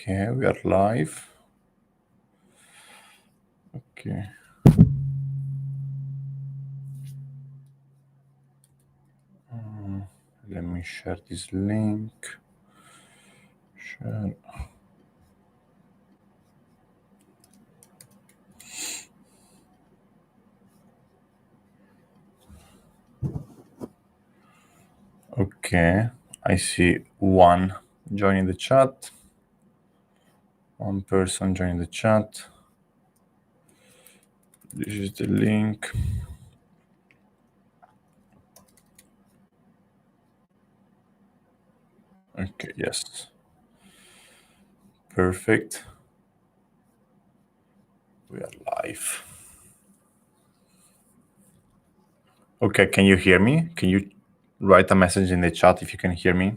Okay, we are live. Okay. Let me share this link. Share. Okay, I see one joining the chat. One person joining the chat. This is the link. Okay, yes. Perfect. We are live. Okay, can you hear me? Can you write a message in the chat if you can hear me?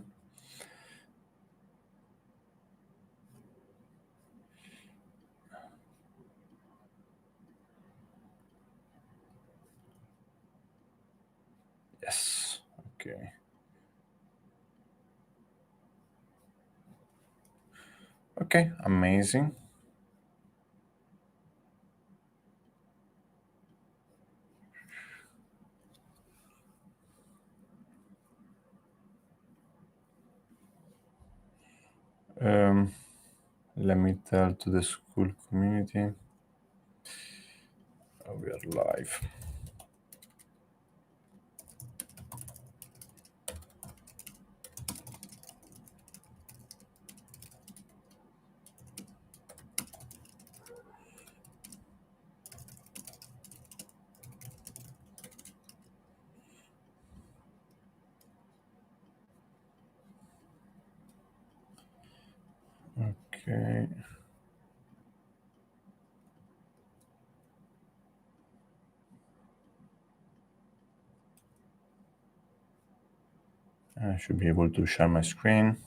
Yes. Okay. Okay, amazing. Let me tell to the school community. We are live. Okay. I should be able to share my screen.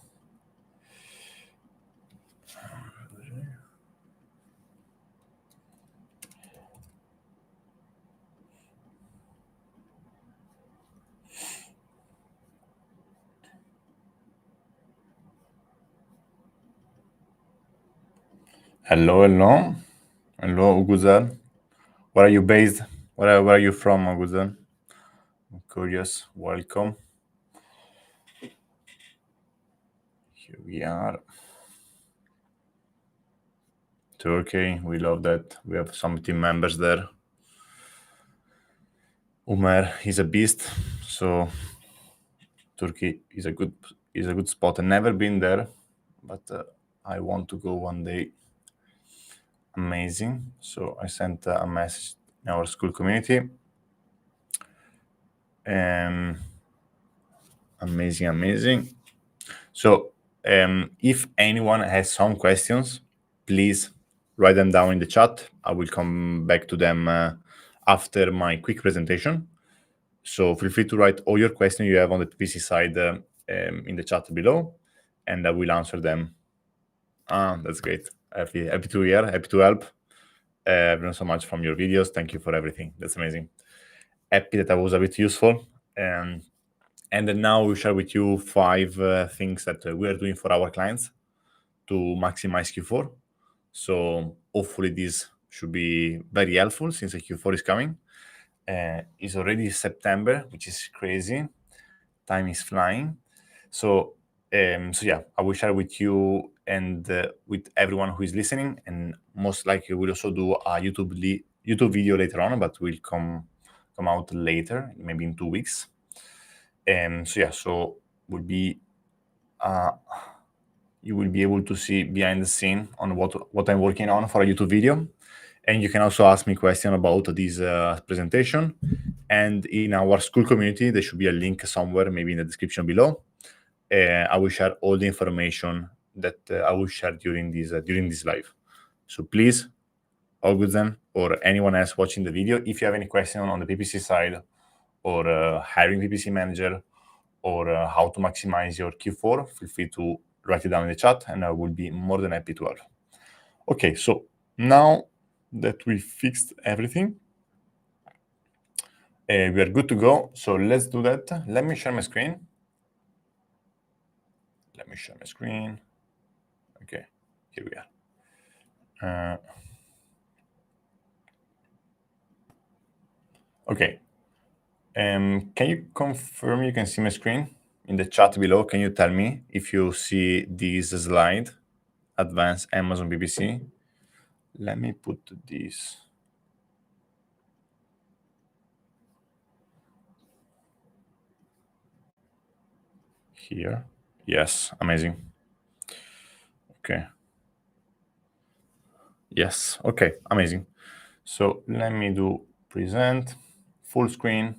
Hello, hello. Hello, Uguzel. Where are you based? Where are you from, Uguzel? I'm curious. Welcome. Here we are. Turkey. We love that. We have some team members there. Umer is a beast. So Turkey is a good spot. I've never been there, but I want to go one day. Amazing. So I sent a message in our school community. Amazing. So if anyone has some questions, please write them down in the chat. I will come back to them after my quick presentation. So feel free to write all your questions you have on the PPC side in the chat below, and I will answer them. That's great. Happy to hear. Happy to help. I've learned so much from your videos. Thank you for everything. That's amazing. Happy that I was a bit useful. And then now we'll share with you 5 things that we are doing for our clients to maximize Q4. So hopefully this should be very helpful since the Q4 is coming. It's already September, which is crazy. Time is flying. So yeah, I will share with you and with everyone who is listening, and most likely we'll also do a YouTube video later on, but will come out later, maybe in 2 weeks. So yeah, will be you will be able to see behind the scene on what I'm working on for a YouTube video. And you can also ask me questions about this presentation. And in our school community, there should be a link somewhere, maybe in the description below. I will share all the information that I will share during this live. So please, Augustin or anyone else watching the video, if you have any question on the PPC side or hiring PPC manager or how to maximize your Q4, feel free to write it down in the chat, and I will be more than happy to help. Okay, so now that we fixed everything, we are good to go. So let's do that. Let me share my screen. Okay, Here we are. Okay. Can you confirm you can see my screen? In the chat below, can you tell me if you see this slide, Advanced Amazon PPC? Let me put this. Here. Yes, amazing. Okay. Yes, okay, amazing. So let me do present, full screen.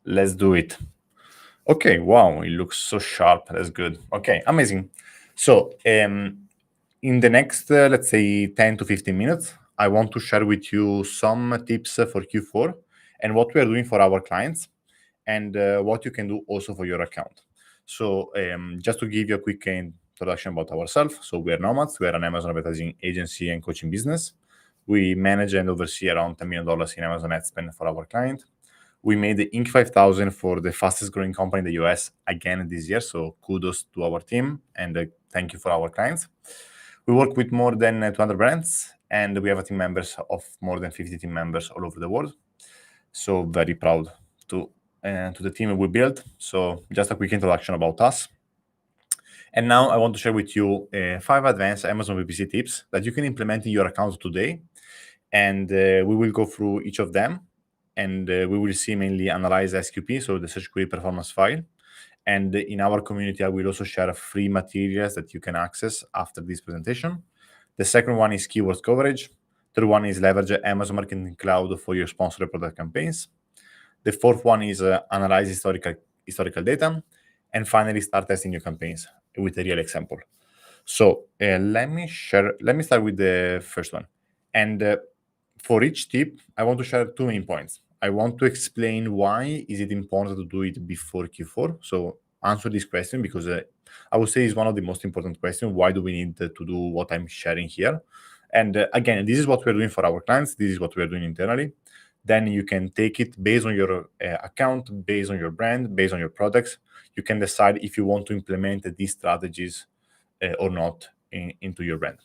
Let's do it. Okay, wow, it looks so sharp. That's good. Okay, amazing. So in the next, let's say 10 to 15 minutes, I want to share with you some tips for Q4 and what we are doing for our clients and what you can do also for your account. So just to give you a quick introduction about ourselves. So we are Nomadz. We are an Amazon advertising agency and coaching business. We manage and oversee around $10 million in Amazon ad spend for our client. We made the Inc. 5000 for the fastest growing company in the US again this year. So kudos to our team and thank you for our clients. We work with more than 200 brands and we have a team members of more than 50 team members all over the world. So very proud to the team we built. So just a quick introduction about us. And now I want to share with you 5 advanced Amazon PPC tips that you can implement in your account today. And we will go through each of them. And we will see mainly analyze SQP, so the search query performance file. And in our community, I will also share free materials that you can access after this presentation. The second one is keyword coverage. Third one is leverage Amazon Marketing Cloud for your sponsored product campaigns. The fourth one is analyze historical data. And finally, start testing your campaigns with a real example. So let me start with the first one. And for each tip, I want to share 2 main points. I want to explain why is it important to do it before Q4. So answer this question because I would say it's one of the most important questions. Why do we need to do what I'm sharing here? And again, this is what we're doing for our clients. This is what we're doing internally. Then you can take it based on your account, based on your brand, based on your products. You can decide if you want to implement these strategies or not into your brand.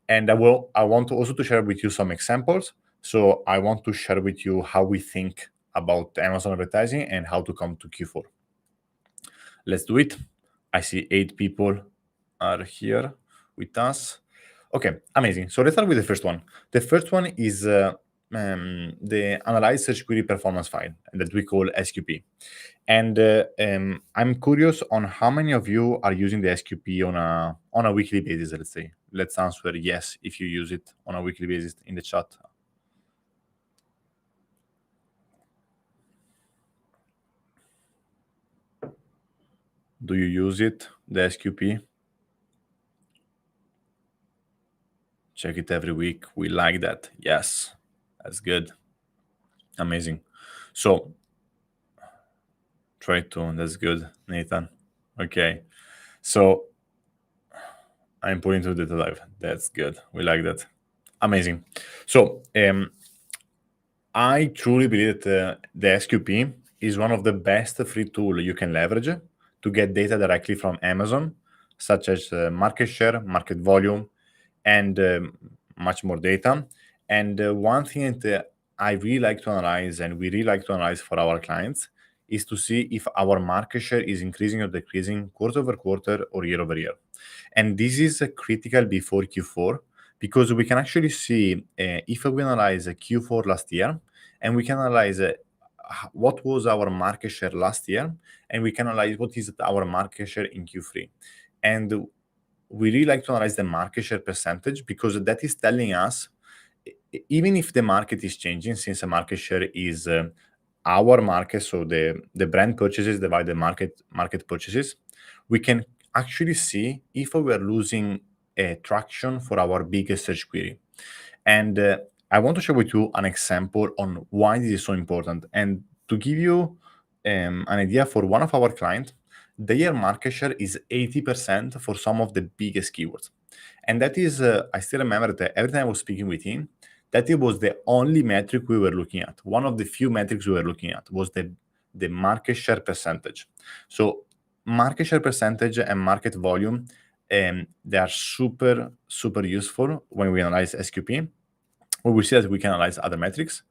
And I want to also to share with you some examples. So I want to share with you how we think about Amazon advertising and how to come to Q4. Let's do it. I see 8 people are here with us. Okay, amazing. So let's start with the first one. The first one is the analyze search query performance file that we call SQP. And I'm curious on how many of you are using the SQP on a weekly basis, let's say. Let's answer yes if you use it on a weekly basis in the chat. Do you use it, the SQP? Check it every week. We like that. Yes, that's good. Amazing. So try to, that's good, Nathan. Okay. So I'm putting to the live. That's good. We like that. Amazing. So I truly believe that the SQP is one of the best free tools you can leverage to get data directly from Amazon, such as market share, market volume, and much more data. And one thing that I really like to analyze, and we really like to analyze for our clients, is to see if our market share is increasing or decreasing quarter over quarter or year over year. And this is critical before Q4 because we can actually see if we analyze Q4 last year and we can analyze what was our market share last year and we can analyze what is our market share in Q3. And we really like to analyze the market share percentage because that is telling us, even if the market is changing, since the market share is our market, so the brand purchases divide the market purchases, we can actually see if we are losing traction for our biggest search query. And I want to share with you an example on why this is so important. And to give you an idea, for one of our clients, their market share is 80% for some of the biggest keywords. And that is, I still remember that every time I was speaking with him, that it was the only metric we were looking at. One of the few metrics we were looking at was the market share percentage. So market share percentage and market volume they are super, super useful when we analyze SQP. We will see that we can analyze other metrics.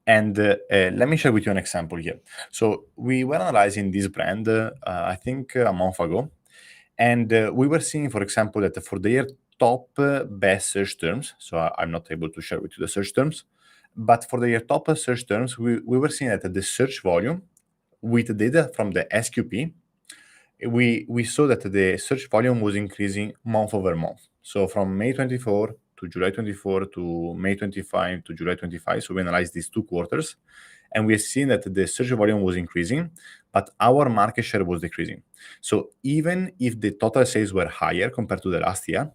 And let me share with you an example here. So we were analyzing this brand, I think a month ago, and we were seeing, for example, that for their top best search terms, so I'm not able to share with you the search terms, but for their top search terms, we were seeing that the search volume with data from the SQP, we saw that the search volume was increasing month over month. So from May 24 to July 24 to May 25 to July 25. So we analyzed these 2 quarters, and we have seen that the search volume was increasing, but our market share was decreasing. So even if the total sales were higher compared to the last year,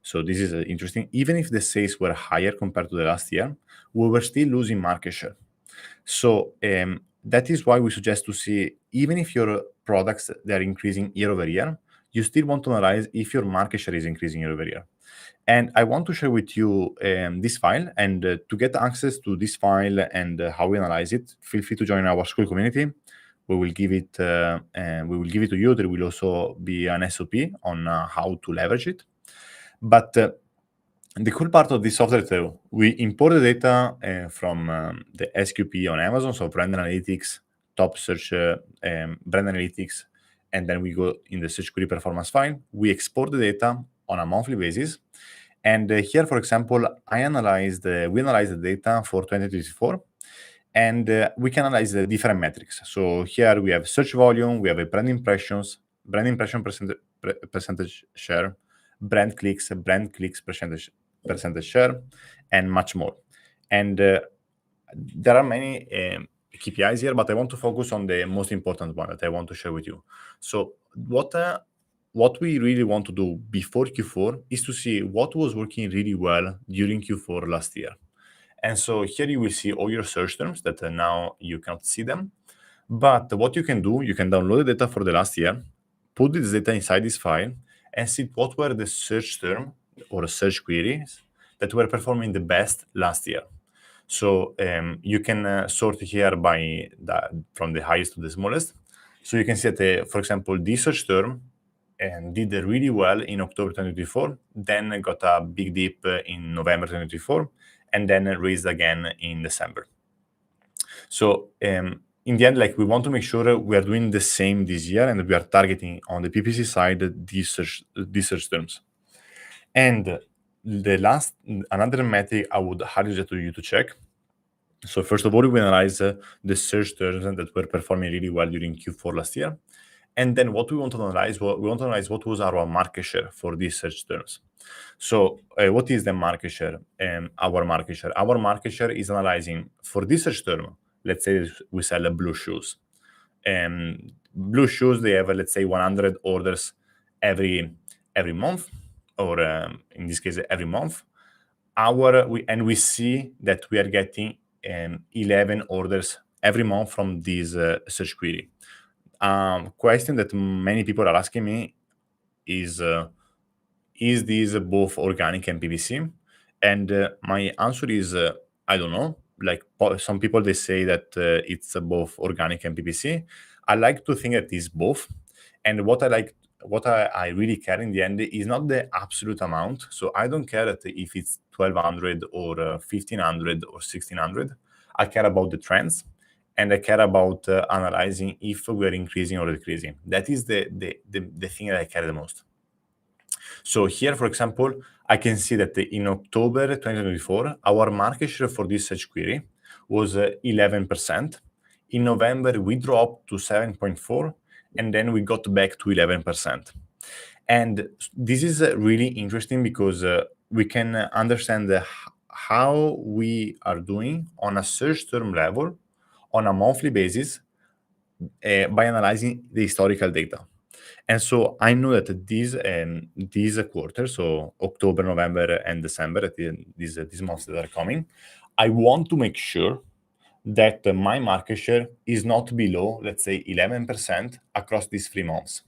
so this is interesting, even if the sales were higher compared to the last year, we were still losing market share. So that is why we suggest to see, even if your products, they are increasing year over year, you still want to analyze if your market share is increasing year over year. And I want to share with you this file, and to get access to this file and how we analyze it, feel free to join our school community. We will give it to you. There will also be an SOP on how to leverage it. But the cool part of this software too, we import the data from the SQP on Amazon, so brand analytics, top search, brand analytics, and then we go in the search query performance file. We export the data on a monthly basis. And here, for example, we analyzed the data for 2024, and we can analyze the different metrics. So here we have search volume, we have a brand impression percentage share, brand clicks percentage share, and much more. And there are many KPIs here, but I want to focus on the most important one that I want to share with you. So what we really want to do before Q4 is to see what was working really well during Q4 last year. And so here you will see all your search terms that now you can't see them. But what you can do, you can download the data for the last year, put this data inside this file, and see what were the search term or search queries that were performing the best last year. So you can sort here from the highest to the smallest. So you can see that, for example, this search term did really well in October 2024, then got a big dip in November 2024, and then raised again in December. So in the end, like, we want to make sure we are doing the same this year, and we are targeting on the PPC side these search terms. And another metric I would highly suggest to you to check. So first of all, we analyze the search terms that were performing really well during Q4 last year. And then what we want to analyze, what was our market share for these search terms. So what is the market share? Our market share is analyzing for this search term. Let's say we sell blue shoes. Blue shoes, they have, let's say, 100 orders every month, or in this case, every month. We see that we are getting 11 orders every month from this search query. Question that many people are asking me is this both organic and PPC? And my answer is I don't know. Like, some people, they say that it's both organic and PPC. I like to think that it's both. And what I really care in the end is not the absolute amount. So I don't care that if it's 1,200 or 1,500 or 1,600. I care about the trends, and I care about analyzing if we're increasing or decreasing. That is the thing that I care the most. So here, for example, I can see that in October 2024, our market share for this search query was 11%. In November, we dropped to 7.4%, and then we got back to 11%. And this is really interesting because we can understand how we are doing on a search term level on a monthly basis by analyzing the historical data. And so I know that these quarter, so October, November, and December, these months that are coming, I want to make sure that my market share is not below, let's say, 11% across these 3 months.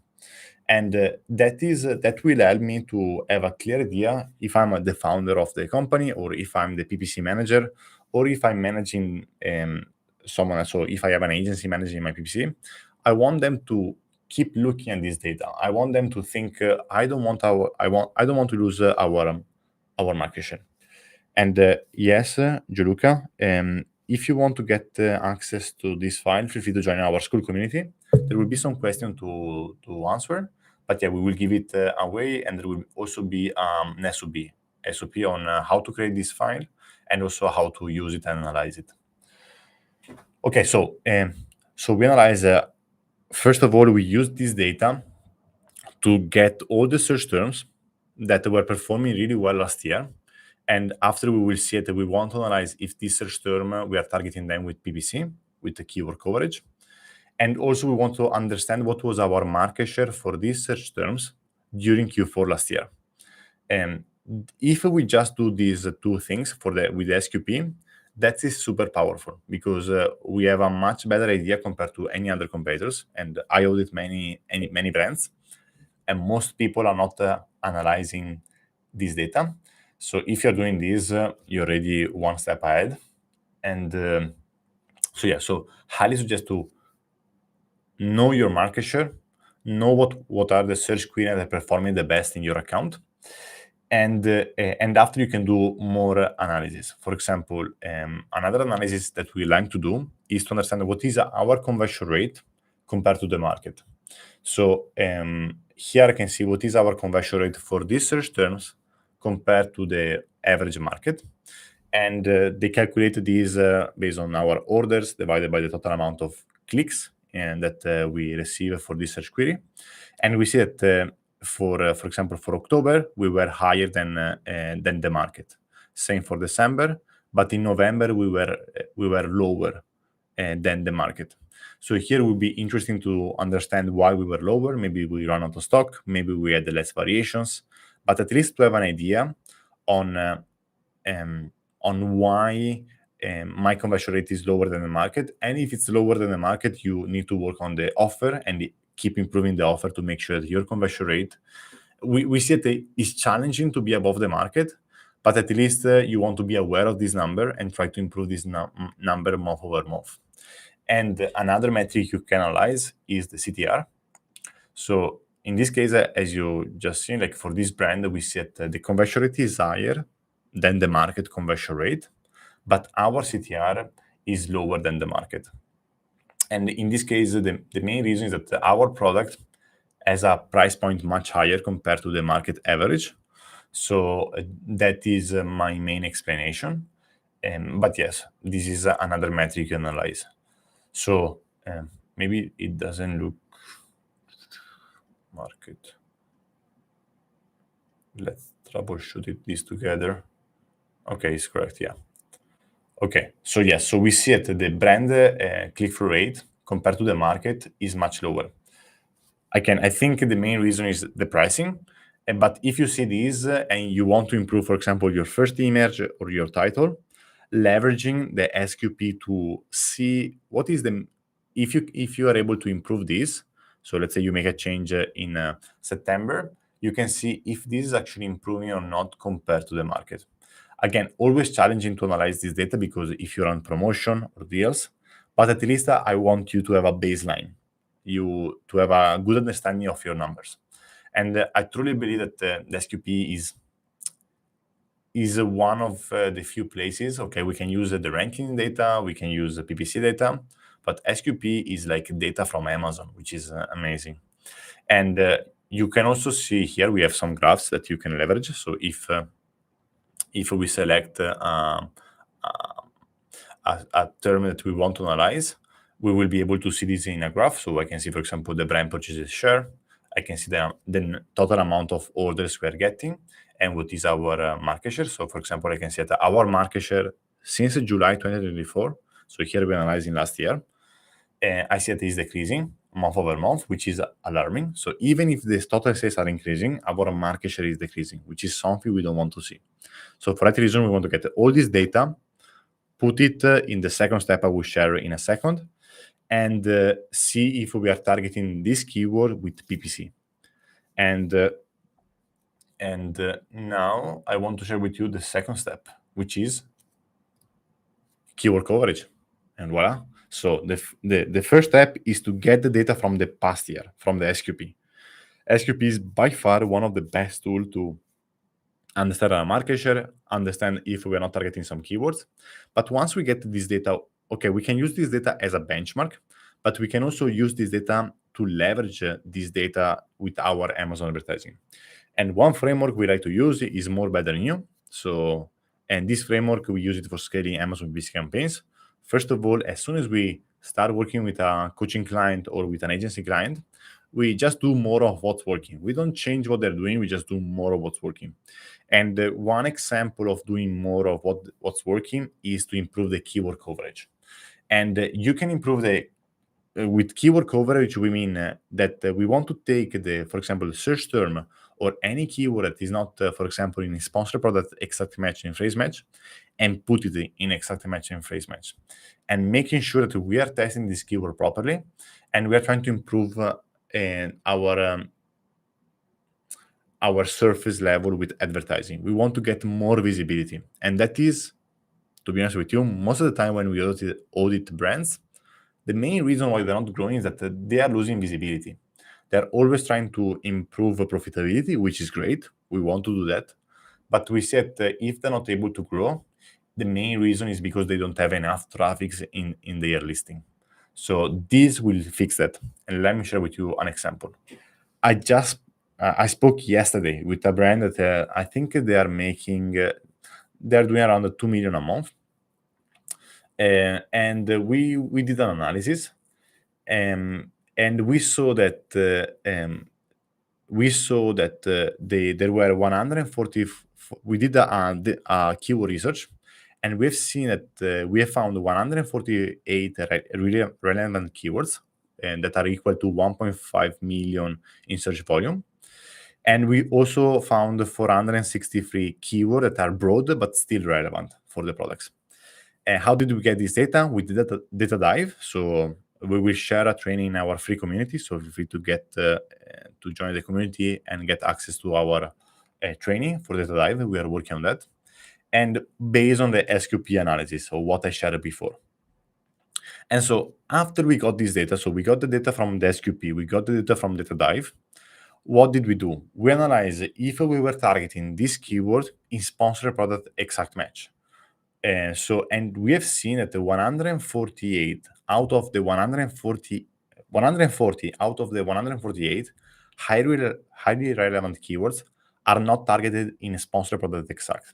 And that will help me to have a clear idea if I'm the founder of the company, or if I'm the PPC manager, or if I'm managing someone else. So if I have an agency managing my PPC, I want them to keep looking at this data. I want them to think, I don't want to lose our market share. And yes, Gianluca, if you want to get access to this file, feel free to join our school community. There will be some questions to answer, but yeah, we will give it away, and there will also be an SOP on how to create this file and also how to use it and analyze it. Okay, so we analyze. First of all, we use this data to get all the search terms that were performing really well last year. And after we will see it, we want to analyze if this search term, we are targeting them with PPC, with the keyword coverage. And also we want to understand what was our market share for these search terms during Q4 last year. And if we just do these two things with the SQP, that is super powerful because we have a much better idea compared to any other competitors. And I audit many brands, and most people are not analyzing this data. So if you're doing this, you're already one step ahead. And so highly suggest to know your market share, know what are the search queries that are performing the best in your account, and after you can do more analysis. For example, another analysis that we like to do is to understand what is our conversion rate compared to the market. So here I can see what is our conversion rate for these search terms compared to the average market. And they calculate this based on our orders divided by the total amount of clicks and that we receive for this search query. And we see that for example, for October, we were higher than the market. Same for December, but in November we were lower than the market. So here would be interesting to understand why we were lower. Maybe we ran out of stock, maybe we had less variations, but at least to have an idea on why my conversion rate is lower than the market. And if it's lower than the market, you need to work on the offer and keep improving the offer to make sure that your conversion rate, we see that it's challenging to be above the market, but at least you want to be aware of this number and try to improve this number month over month. And another metric you can analyze is the CTR. So in this case, as you just seen, like for this brand, we see that the conversion rate is higher than the market conversion rate, but our CTR is lower than the market. And in this case, the main reason is that our product has a price point much higher compared to the market average. So that is my main explanation. But yes, this is another metric you analyze. So maybe it doesn't look market. Let's troubleshoot this together. Okay, it's correct, yeah. Okay, so yes, so we see that the brand click-through rate compared to the market is much lower. I think the main reason is the pricing, but if you see this and you want to improve, for example, your first image or your title, leveraging the SQP to see what is if you are able to improve this. So let's say you make a change in September, you can see if this is actually improving or not compared to the market. Again, always challenging to analyze this data because if you're on promotion or deals, but at least I want you to have a baseline, to have a good understanding of your numbers. And I truly believe that the SQP is one of the few places. Okay, we can use the ranking data, we can use the PPC data, but SQP is like data from Amazon, which is amazing. And you can also see here we have some graphs that you can leverage. So if we select a term that we want to analyze, we will be able to see this in a graph. So I can see, for example, the brand purchases share. I can see the total amount of orders we are getting and what is our market share. So, for example, I can see that our market share since July 2024, so here we're analyzing last year, I see that it is decreasing month over month, which is alarming. So even if the total sales are increasing, our market share is decreasing, which is something we don't want to see. So for that reason, we want to get all this data, put it in the second step I will share in a second, and see if we are targeting this keyword with PPC. And now I want to share with you the second step, which is keyword coverage. And voila, So the first step is to get the data from the past year, from the SQP. SQP is by far one of the best tools to understand our market share, understand if we are not targeting some keywords. But once we get this data, okay, we can use this data as a benchmark, but we can also use this data to leverage this data with our Amazon advertising. And one framework we like to use is More Better New. So, and this framework, we use it for scaling Amazon PPC campaigns. First of all, as soon as we start working with a coaching client or with an agency client, we just do more of what's working. We don't change what they're doing, we just do more of what's working. And one example of doing more of what's working is to improve the keyword coverage. And you can improve the with keyword coverage, we mean that we want to take for example, search term or any keyword that is not, for example, in a sponsored product, exact match and phrase match, and put it in exact match and phrase match, and making sure that we are testing this keyword properly, and we are trying to improve our surface level with advertising. We want to get more visibility, and that is, to be honest with you, most of the time when we audit brands, the main reason why they're not growing is that they are losing visibility. They're always trying to improve profitability, which is great. We want to do that. But we said if they're not able to grow, the main reason is because they don't have enough traffic in their listing. So this will fix that. And let me share with you an example. I spoke yesterday with a brand that I think they are making, they're doing around 2 million a month. And we did an analysis, and we saw that there were 140. We did a keyword research, and we've seen that we have found 148 really relevant keywords, and that are equal to 1.5 million in search volume. And we also found 463 keywords that are broad but still relevant for the products. And how did we get this data? We did a data dive. So we will share a training in our free community. So feel free to get to join the community and get access to our training for data dive. We are working on that. And based on the SQP analysis, so what I shared before. And so after we got this data, so we got the data from the SQP, we got the data from data dive. What did we do? We analyzed if we were targeting this keyword in sponsored product exact match. And we have seen that the 148 out of the 140 out of the 148 highly relevant keywords are not targeted in a sponsored product exact.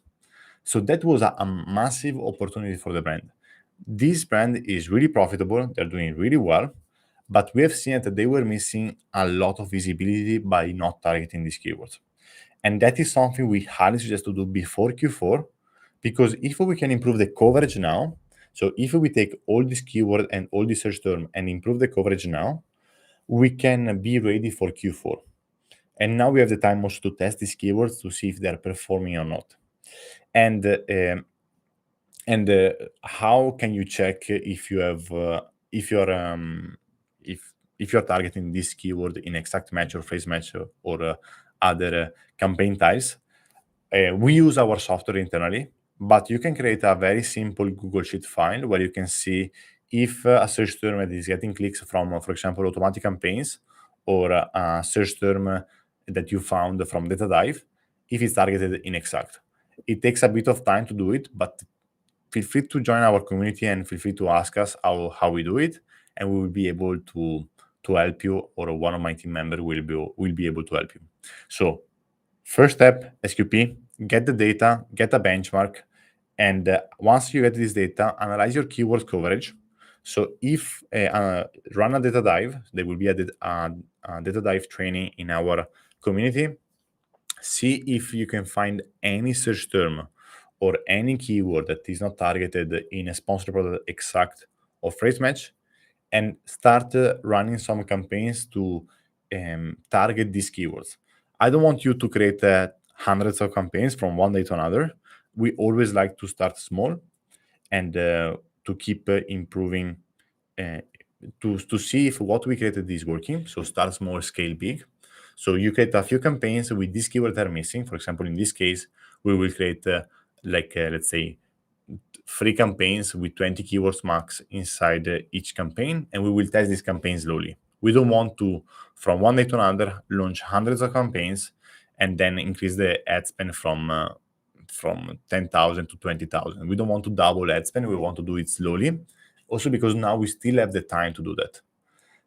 So that was a massive opportunity for the brand. This brand is really profitable, they're doing really well, but we have seen that they were missing a lot of visibility by not targeting these keywords. And that is something we highly suggest to do before Q4, because if we can improve the coverage now, so if we take all this keyword and all this search term and improve the coverage now, we can be ready for Q4. And now we have the time also to test these keywords to see if they're performing or not. And how can you check if you're targeting this keyword in exact match or phrase match or other campaign types? We use our software internally, but you can create a very simple Google Sheet file where you can see if a search term is getting clicks from, for example, automatic campaigns, or a search term that you found from data dive, if it's targeted in exact. It takes a bit of time to do it, but feel free to join our community and feel free to ask us how we do it, and we will be able to help you, or one of my team members will be able to help you. So first step, SQP, get the data, get a benchmark, and once you get this data, analyze your keyword coverage. So if run a data dive, there will be a data dive training in our community. See if you can find any search term or any keyword that is not targeted in a sponsored product exact or phrase match, and start running some campaigns to target these keywords. I don't want you to create hundreds of campaigns from one day to another. We always like to start small and to keep improving, to see if what we created is working. So start small, scale big. So you create a few campaigns with this keyword that are missing. For example, in this case, we will create let's say 3 campaigns with 20 keywords max inside each campaign, and we will test these campaigns slowly. We don't want to, from one day to another, launch hundreds of campaigns and then increase the ad spend from 10,000 to 20,000. We don't want to double ad spend. We want to do it slowly. Also because now we still have the time to do that.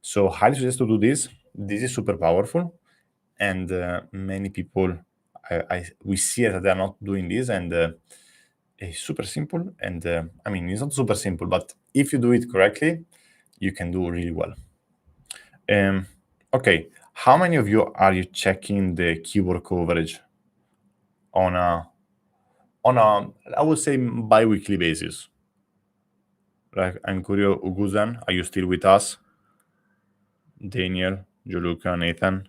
So highly suggest to do this. This is super powerful, and many people we see that they are not doing this, and it's super simple. And I mean, it's not super simple, but if you do it correctly, you can do really well. Okay, how many of you are you checking the keyword coverage on a I would say bi-weekly basis? Right, I'm curious. Uguzan, are you still with us? Daniel, Gianluca, Nathan.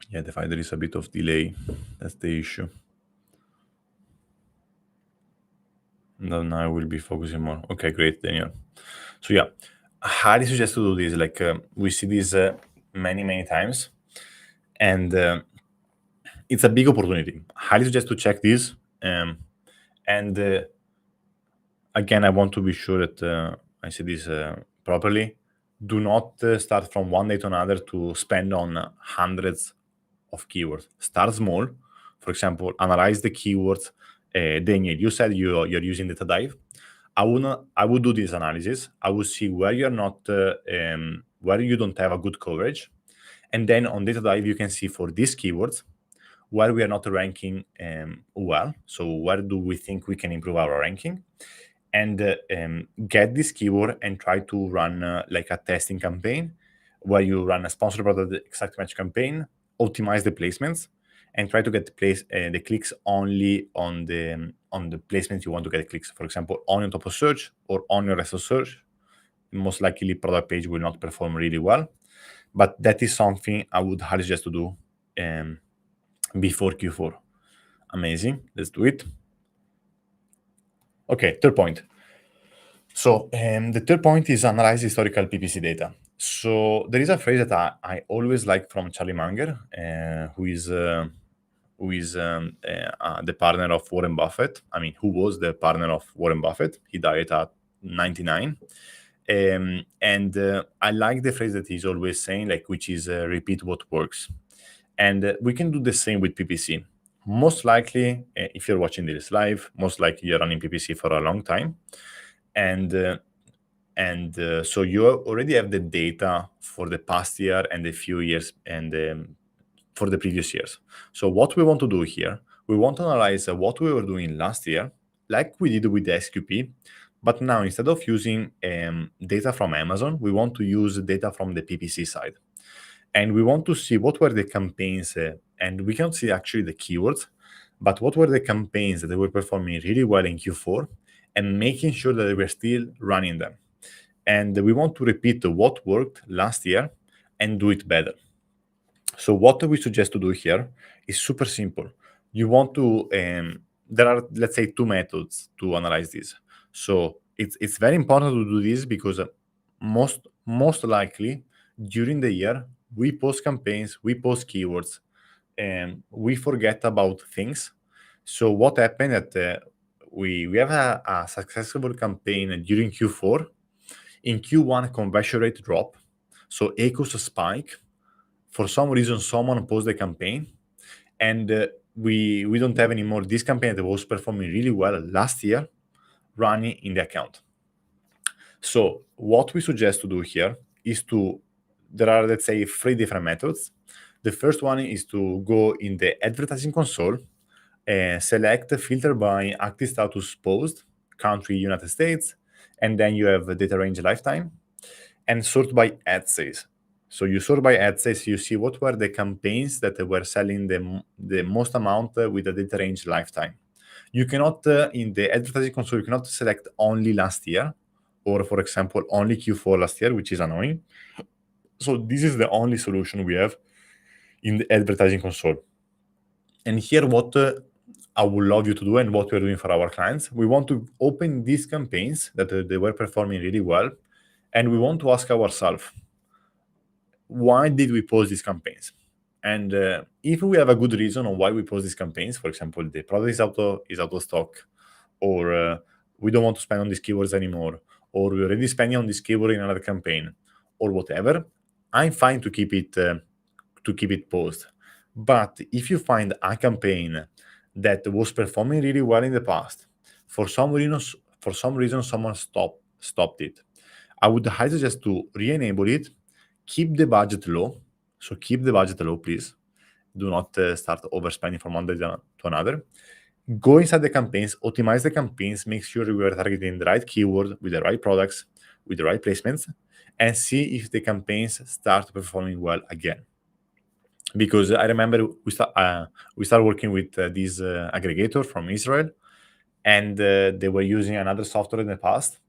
Yeah, the fact there is a bit of delay. That's the issue. Now I will be focusing more. Okay, great, Daniel. So yeah, I highly suggest to do this. Like we see this many times, and it's a big opportunity. Highly suggest to check this. And again, I want to be sure that I say this properly. Do not start from one day to another to spend on hundreds of keywords. Start small. For example, analyze the keywords. Daniel, you said you're using Data Dive. I would do this analysis. I would see where you're not, where you don't have a good coverage, and then on Data Dive you can see for these keywords where we are not ranking well. So where do we think we can improve our ranking? And get this keyword and try to run like a testing campaign where you run a sponsored product exact match campaign, optimize the placements, and try to get the clicks only on the placements you want to get clicks. For example, on your top of search or on your rest of search. Most likely, product page will not perform really well, but that is something I would highly suggest to do before Q4. Amazing. Let's do it. Okay, third point. So the third point is analyze historical PPC data. So there is a phrase that I always like from Charlie Munger, who is the partner of Warren Buffett. I mean, who was the partner of Warren Buffett. He died at 99. And I like the phrase that he's always saying, like, which is repeat what works. And we can do the same with PPC. Most likely, if you're watching this live, most likely you're running PPC for a long time. And so you already have the data for the past year and the few years and for the previous years. So what we want to do here, we want to analyze what we were doing last year, like we did with the SQP, but now instead of using data from Amazon, we want to use data from the PPC side. And we want to see what were the campaigns, and we can see actually the keywords, but what were the campaigns that were performing really well in Q4 and making sure that we're still running them. And we want to repeat what worked last year and do it better. So what we suggest to do here is super simple. You want to, there are, let's say, 2 methods to analyze this. So it's very important to do this because most likely during the year, we post campaigns, we post keywords, and we forget about things. So what happened that we have a successful campaign during Q4. In Q1, conversion rate drop, so ACOS spike. For some reason, someone paused the campaign, and we don't have anymore this campaign that was performing really well last year running in the account. So what we suggest to do here is there are, let's say, 3 different methods. The first one is to go in the advertising console, select filter by active status post, country United States, and then you have data range lifetime, and sort by ad sales. So you sort by ad sales, you see what were the campaigns that were selling the most amount with the data range lifetime. You cannot, in the advertising console, you cannot select only last year, or for example, only Q4 last year, which is annoying. So this is the only solution we have in the advertising console. And here what I would love you to do and what we're doing for our clients. We want to open these campaigns that they were performing really well, and we want to ask ourselves, why did we post these campaigns? And if we have a good reason on why we post these campaigns, for example, the product is out of stock, or we don't want to spend on these keywords anymore, or we're already spending on this keyword in another campaign, or whatever, I'm fine to keep it paused. But if you find a campaign that was performing really well in the past, for some reason someone stopped it, I would highly suggest to re-enable it, keep the budget low. So keep the budget low, please. Do not start overspending from one day to another. Go inside the campaigns, optimize the campaigns, make sure you are targeting the right keyword with the right products, with the right placements, and see if the campaigns start performing well again. Because I remember we started working with this aggregator from Israel, and they were using another software in the past.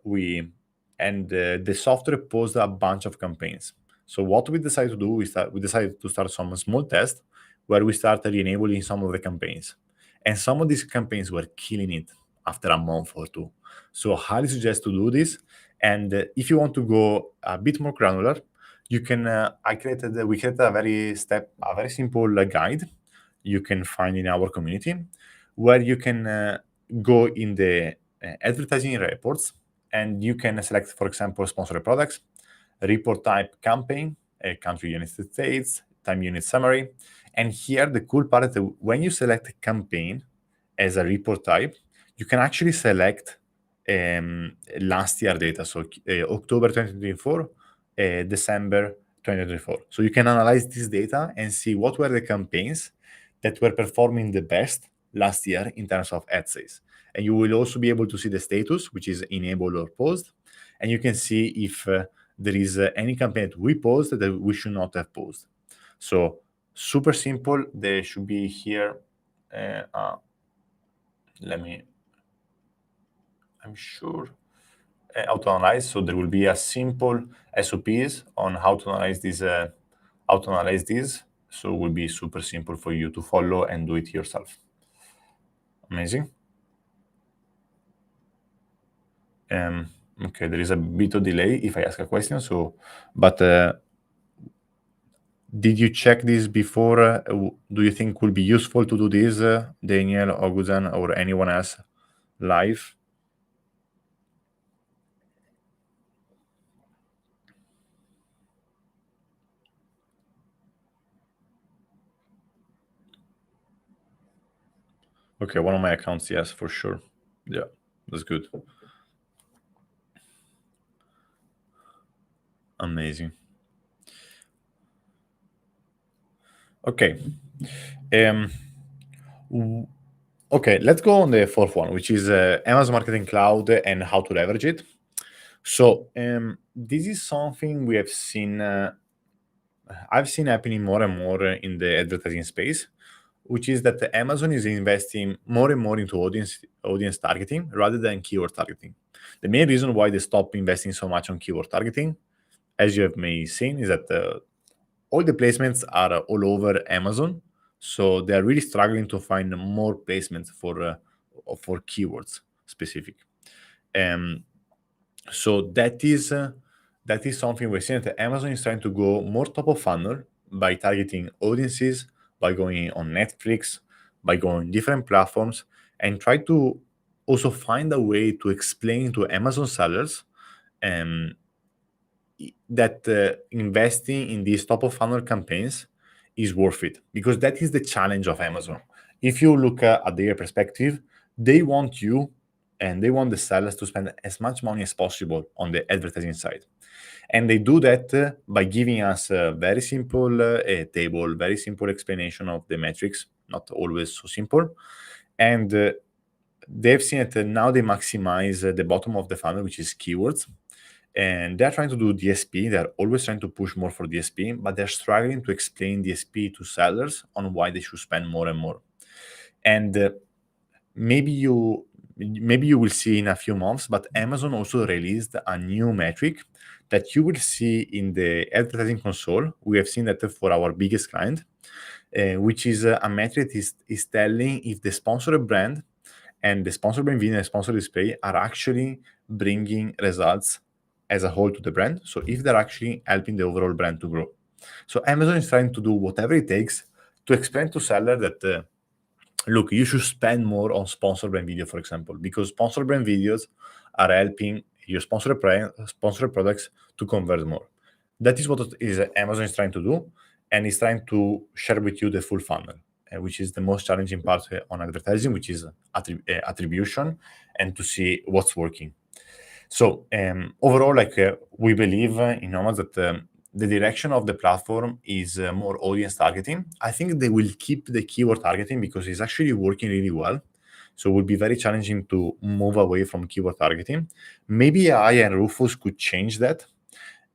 The software posed a bunch of campaigns. So what we decided to do, we decided to start some small test where we started enabling some of the campaigns, and some of these campaigns were killing it after a month or two. So highly suggest to do this. And if you want to go a bit more granular, you can. We created a very simple guide you can find in our community, where you can go in the advertising reports, and you can select, for example, sponsored products, report type campaign, country United States, time unit summary. And here the cool part is that when you select campaign as a report type, you can actually select last year data, so October 2024, December 2024. So you can analyze this data and see what were the campaigns that were performing the best last year in terms of ad sales. And you will also be able to see the status, which is enabled or paused. And you can see if there is any campaign that we paused that we should not have paused. So super simple. There should be here. I'm sure. Auto analyze. So there will be a simple SOPs on how to analyze this. So it will be super simple for you to follow and do it yourself. Amazing. Okay, there is a bit of delay if I ask a question. But did you check this before? Do you think will be useful to do this, Daniel, Augustin, or anyone else live? Okay, one of my accounts, yes, for sure. Yeah, that's good. Amazing. Okay. Okay, let's go on the fourth one, which is Amazon Marketing Cloud and how to leverage it. So this is something we have seen. I've seen happening more and more in the advertising space, which is that Amazon is investing more and more into audience targeting rather than keyword targeting. The main reason why they stopped investing so much on keyword targeting, as you have may seen, is that all the placements are all over Amazon, so they are really struggling to find more placements for keywords specific. So that is something we're seeing that Amazon is trying to go more top of funnel by targeting audiences, by going on Netflix, by going different platforms, and try to also find a way to explain to Amazon sellers that investing in these top of funnel campaigns is worth it, because that is the challenge of Amazon. If you look at their perspective, they want you and they want the sellers to spend as much money as possible on the advertising side. And they do that by giving us a very simple table, very simple explanation of the metrics, not always so simple. And they've seen it now they maximize the bottom of the funnel, which is keywords. And they're trying to do DSP. They're always trying to push more for DSP, but they're struggling to explain DSP to sellers on why they should spend more and more. And maybe you maybe you will see in a few months, but Amazon also released a new metric that you will see in the advertising console. We have seen that for our biggest client, which is a metric is telling if the sponsored brand and the sponsored brand video and sponsored display are actually bringing results as a whole to the brand. So if they're actually helping the overall brand to grow. So Amazon is trying to do whatever it takes to explain to seller that look, you should spend more on sponsored brand video, for example, because sponsored brand videos are helping your sponsored products to convert more. That is what Amazon is trying to do, and is trying to share with you the full funnel, which is the most challenging part on advertising, which is attribution and to see what's working. So overall, we believe in Nomadz that the direction of the platform is more audience targeting. I think they will keep the keyword targeting because it's actually working really well. So it will be very challenging to move away from keyword targeting. Maybe AI and Rufus could change that,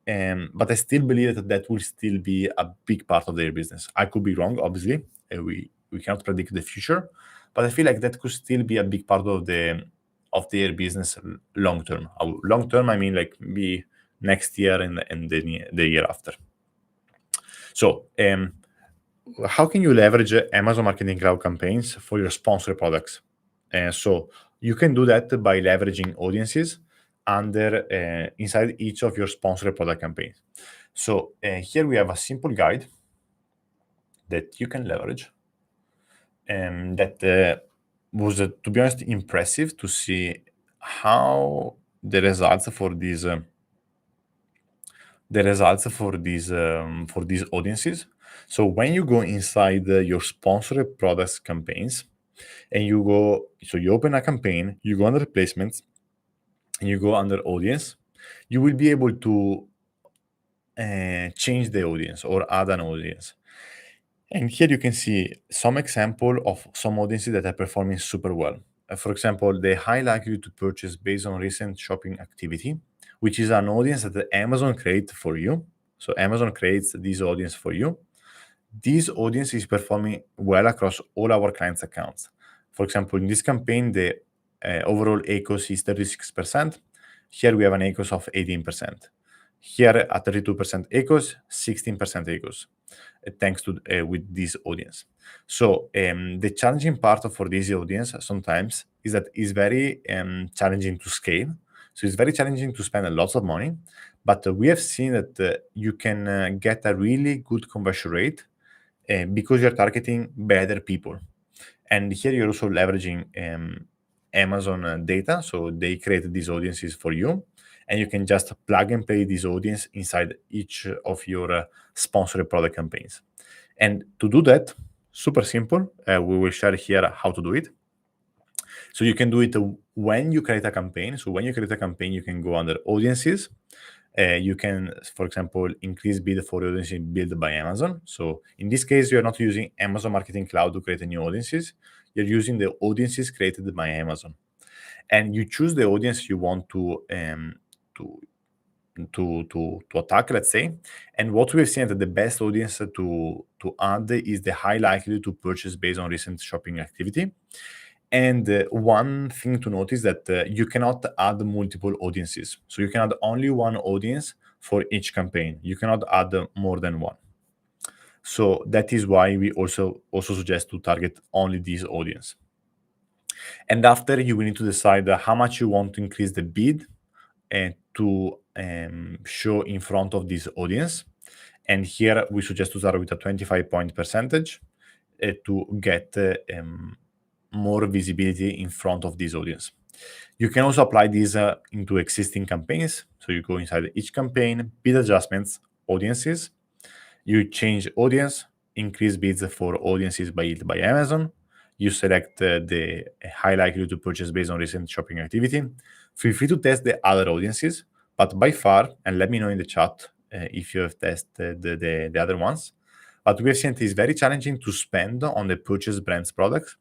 but I still believe that will still be a big part of their business. I could be wrong, obviously. We cannot predict the future, but I feel like that could still be a big part of their business long term. Long term, I mean like be next year and the year after. So how can you leverage Amazon Marketing Cloud campaigns for your sponsored products? So you can do that by leveraging audiences inside each of your sponsored product campaigns. So here we have a simple guide that you can leverage, and that was, to be honest, impressive to see how the results for these audiences. So when you go inside your sponsored products campaigns, and you open a campaign, you go under placements, and you go under audience, you will be able to change the audience or add an audience. And here you can see some example of some audiences that are performing super well. For example, the high likelihood to purchase based on recent shopping activity, which is an audience that Amazon creates for you. So Amazon creates this audience for you. This audience is performing well across all our clients' accounts. For example, in this campaign, the overall ACOS is 36%. Here we have an ACOS of 18%. Here at 32% ACOS, 16% ACOS, thanks to with this audience. So the challenging part for this audience sometimes is that it's very challenging to scale. So it's very challenging to spend a lot of money, but we have seen that you can get a really good conversion rate because you're targeting better people. And here you're also leveraging Amazon data. So they create these audiences for you, and you can just plug and play this audience inside each of your sponsored product campaigns. And to do that, super simple. We will share here how to do it. So you can do it when you create a campaign. So when you create a campaign, you can go under audiences. You can, for example, increase bid for audiences built by Amazon. So in this case, you're not using Amazon Marketing Cloud to create new audiences. You're using the audiences created by Amazon, and you choose the audience you want to attack, let's say. And what we've seen that the best audience to add is the high likelihood to purchase based on recent shopping activity. And one thing to notice that you cannot add multiple audiences. So you can add only one audience for each campaign. You cannot add more than one. So that is why we also suggest to target only this audience. And after, you will need to decide how much you want to increase the bid to show in front of this audience. And here we suggest to start with a 25-point percentage to get more visibility in front of this audience. You can also apply this into existing campaigns. So you go inside each campaign, bid adjustments, audiences. You change audience, increase bids for audiences by Amazon. You select the high likelihood to purchase based on recent shopping activity. Feel free to test the other audiences, but by far, and let me know in the chat if you have tested the other ones, but we have seen it is very challenging to spend on the purchase brands products,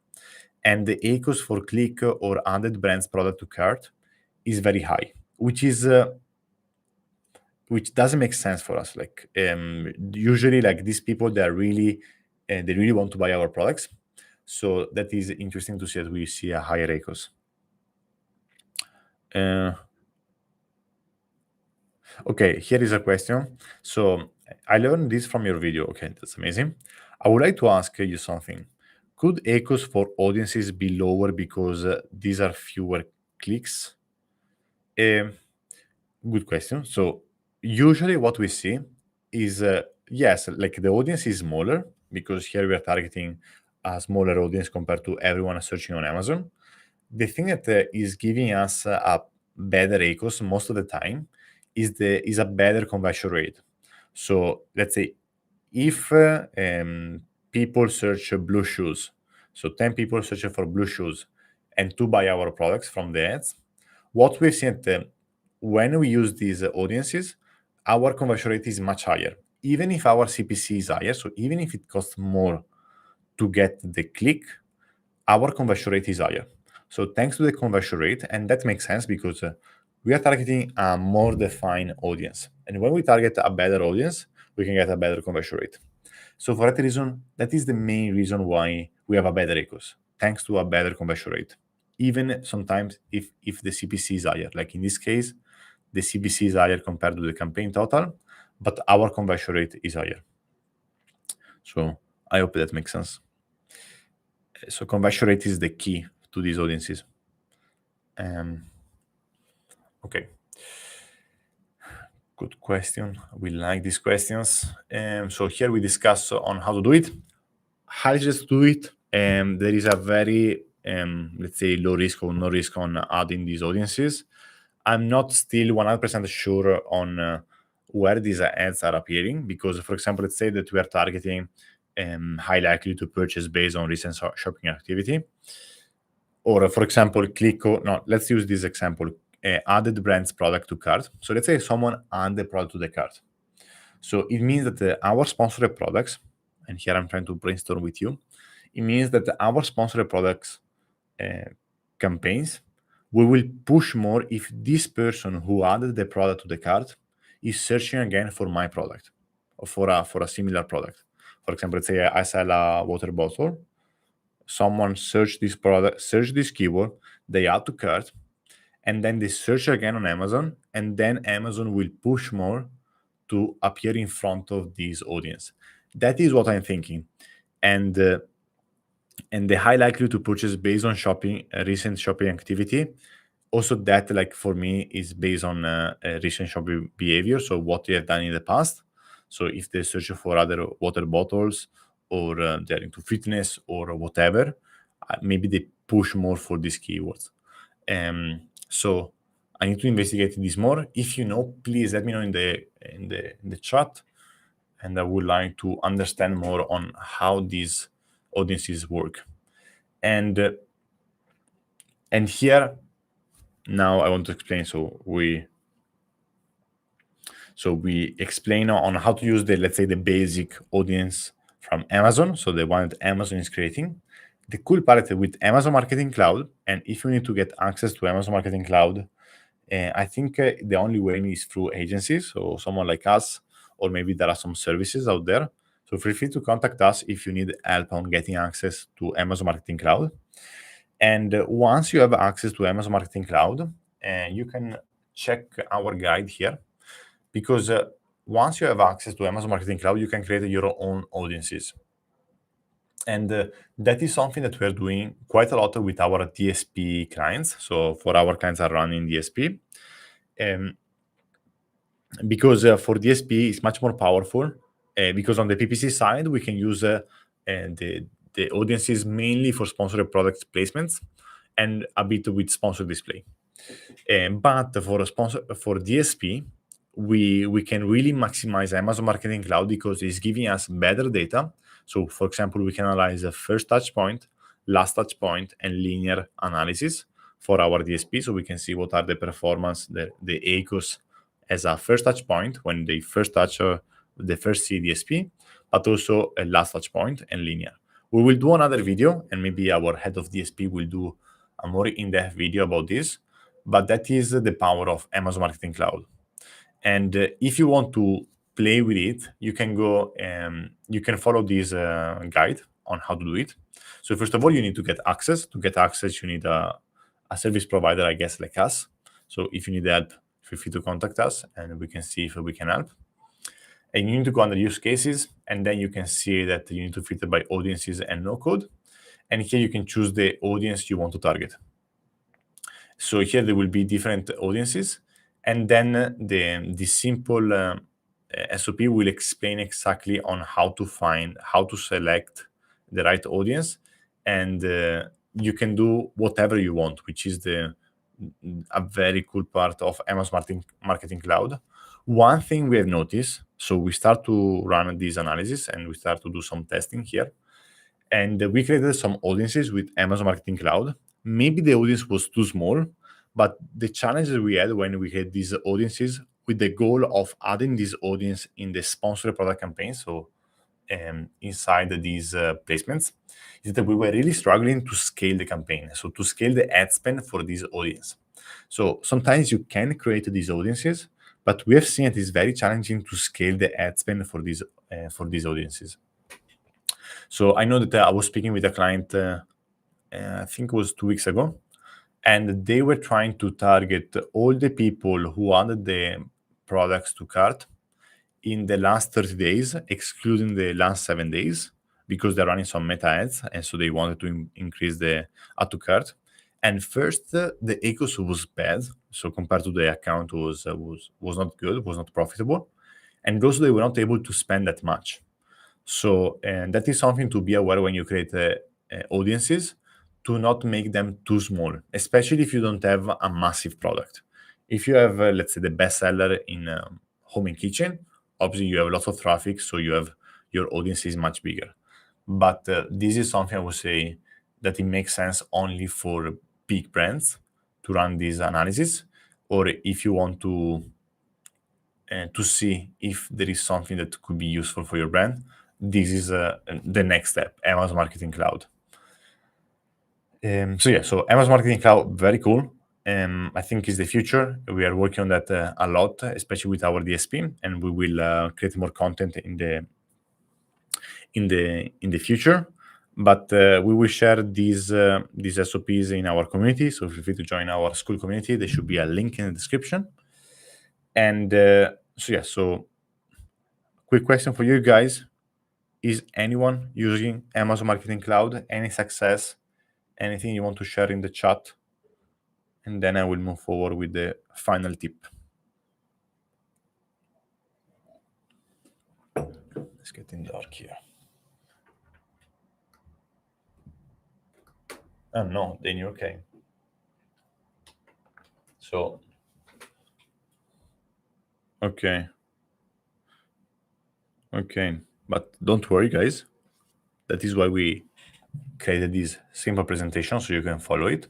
and the ACOS for click or added brands product to cart is very high, which doesn't make sense for us. Like usually, like these people, they really want to buy our products. So that is interesting to see that we see a higher ACOS. Okay, here is a question. So I learned this from your video. Okay, that's amazing. I would like to ask you something. Could echoes for audiences be lower because these are fewer clicks? Um, Good question. So usually what we see is yes, like the audience is smaller because here we are targeting a smaller audience compared to everyone searching on Amazon. The thing that is giving us a better echoes most of the time is a better conversion rate. So let's say if people search blue shoes, so 10 people search for blue shoes and to buy our products from the ads, what we've seen that when we use these audiences, our conversion rate is much higher. Even if our CPC is higher, so even if it costs more to get the click, our conversion rate is higher. So thanks to the conversion rate, and that makes sense because we are targeting a more defined audience. And when we target a better audience, we can get a better conversion rate. So for that reason, that is the main reason why we have a better echoes, thanks to a better conversion rate. Even sometimes if the CPC is higher, like in this case, the CPC is higher compared to the campaign total, but our conversion rate is higher. So I hope that makes sense. So conversion rate is the key to these audiences. Okay. Good question. We like these questions. So here we discuss on how to do it. How just do it? There is a very, let's say, low risk or no risk on adding these audiences. I'm not still 100% sure on where these ads are appearing because, for example, let's say that we are targeting high likely to purchase based on recent shopping activity. Or, for example, let's use this example. Added brands product to cart. So let's say someone add the product to the cart. So it means that our sponsored products, and here I'm trying to brainstorm with you, it means that our sponsored products campaigns, we will push more if this person who added the product to the cart is searching again for my product or for a similar product. For example, let's say I sell a water bottle. Someone search this product, search this keyword, they add to cart, and then they search again on Amazon, and then Amazon will push more to appear in front of this audience. That is what I'm thinking, and the high likelihood to purchase based on shopping recent shopping activity. Also, that like for me is based on recent shopping behavior. So what they have done in the past. So if they search for other water bottles or they're into fitness or whatever, maybe they push more for these keywords. So I need to investigate this more. If you know, please let me know in the chat, and I would like to understand more on how these audiences work. And here now I want to explain. So we explain on how to use the, let's say, the basic audience from Amazon, so the one that Amazon is creating. The cool part with Amazon Marketing Cloud, and if you need to get access to Amazon Marketing Cloud, I think the only way is through agencies, so someone like us, or maybe there are some services out there. So feel free to contact us if you need help on getting access to Amazon Marketing Cloud. And once you have access to Amazon Marketing Cloud, you can check our guide here, because once you have access to Amazon Marketing Cloud, you can create your own audiences. And that is something that we're doing quite a lot with our DSP clients. So for our clients are running DSP, because for DSP it's much more powerful, because on the PPC side we can use the audiences mainly for sponsored product placements and a bit with sponsored display. But for DSP, we can really maximize Amazon Marketing Cloud because it's giving us better data. So, for example, we can analyze the first touch point, last touch point, and linear analysis for our DSP. So we can see what are the performance, the echoes as a first touch point when they first touch the first see DSP, but also a last touch point and linear. We will do another video, and maybe our head of DSP will do a more in-depth video about this. But that is the power of Amazon Marketing Cloud. And if you want to play with it, you can go you can follow this guide on how to do it. So first of all, you need to get access. To get access, you need a service provider, I guess, like us. So if you need help, feel free to contact us and we can see if we can help. And you need to go under use cases, and then you can see that you need to filter by audiences and no code. And here you can choose the audience you want to target. So here there will be different audiences, and then the simple SOP will explain exactly on how to select the right audience, and you can do whatever you want, which is a very cool part of Amazon Marketing Cloud. One thing we have noticed, so we start to run this analysis and we start to do some testing here, and we created some audiences with Amazon Marketing Cloud. Maybe the audience was too small, but the challenge that we had when we had these audiences with the goal of adding this audience in the sponsored product campaign, so inside these placements, is that we were really struggling to scale the campaign, so to scale the ad spend for this audience. So sometimes you can create these audiences, but we have seen it is very challenging to scale the ad spend for these audiences. So I know that I was speaking with a client, I think it was 2 weeks ago, and they were trying to target all the people who added the products to cart in the last 30 days, excluding the last 7 days, because they're running some meta ads, and so they wanted to increase the add to cart. And first, the ACoS was bad, so compared to the account was not good, was not profitable, and also they were not able to spend that much. So, and that is something to be aware when you create audiences, to not make them too small, especially if you don't have a massive product. If you have, let's say, the bestseller in home and kitchen, obviously you have a lot of traffic, so your audience is much bigger. But this is something I would say that it makes sense only for big brands to run this analysis, or if you want to see if there is something that could be useful for your brand. This is the next step, Amazon Marketing Cloud. So Amazon Marketing Cloud, very cool. I think is the future. We are working on that a lot, especially with our DSP, and we will create more content in the future. But we will share these SOPs in our community. So feel free to join our school community. There should be a link in the description. And so quick question for you guys: is anyone using Amazon Marketing Cloud? Any success? Anything you want to share in the chat? And then I will move forward with the final tip. It's getting dark here. Oh no, then you're okay. So, okay, but don't worry, guys. That is why we created this simple presentation so you can follow it.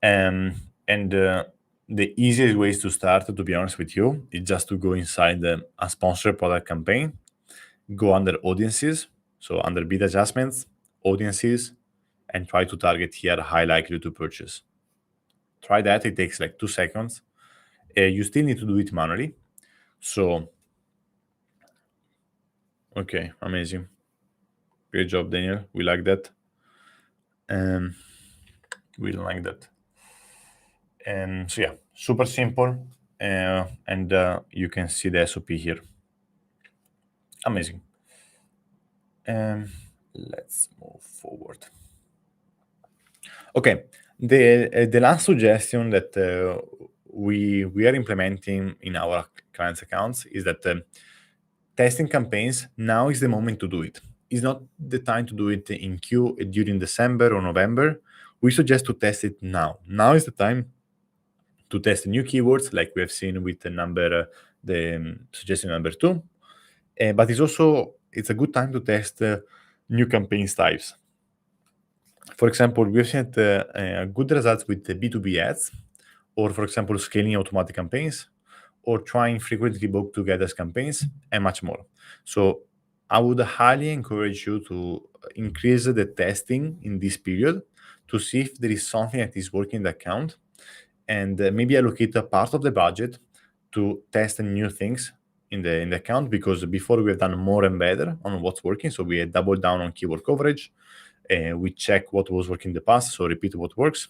And the easiest ways to start, to be honest with you, is just to go inside a sponsored product campaign, go under audiences, so under bid adjustments, audiences, and try to target here high likely to purchase. Try that. It takes like 2 seconds. You still need to do it manually. So, okay, amazing. Great job, Daniel. We like that. We like that. So yeah, super simple. And you can see the SOP here. Amazing. Let's move forward. Okay, the last suggestion that we are implementing in our clients' accounts is that testing campaigns, now is the moment to do it. It's not the time to do it during December or November. We suggest to test it now. Now is the time to test new keywords, like we have seen with the suggestion number 2. But it's a good time to test new campaign types. For example, we have seen good results with the B2B ads, or for example, scaling automatic campaigns, or trying frequently booked together campaigns, and much more. So I would highly encourage you to increase the testing in this period to see if there is something that is working in the account, and maybe allocate a part of the budget to test new things in the account, because before we have done more and better on what's working. So we had doubled down on keyword coverage. We check what was working in the past, so repeat what works.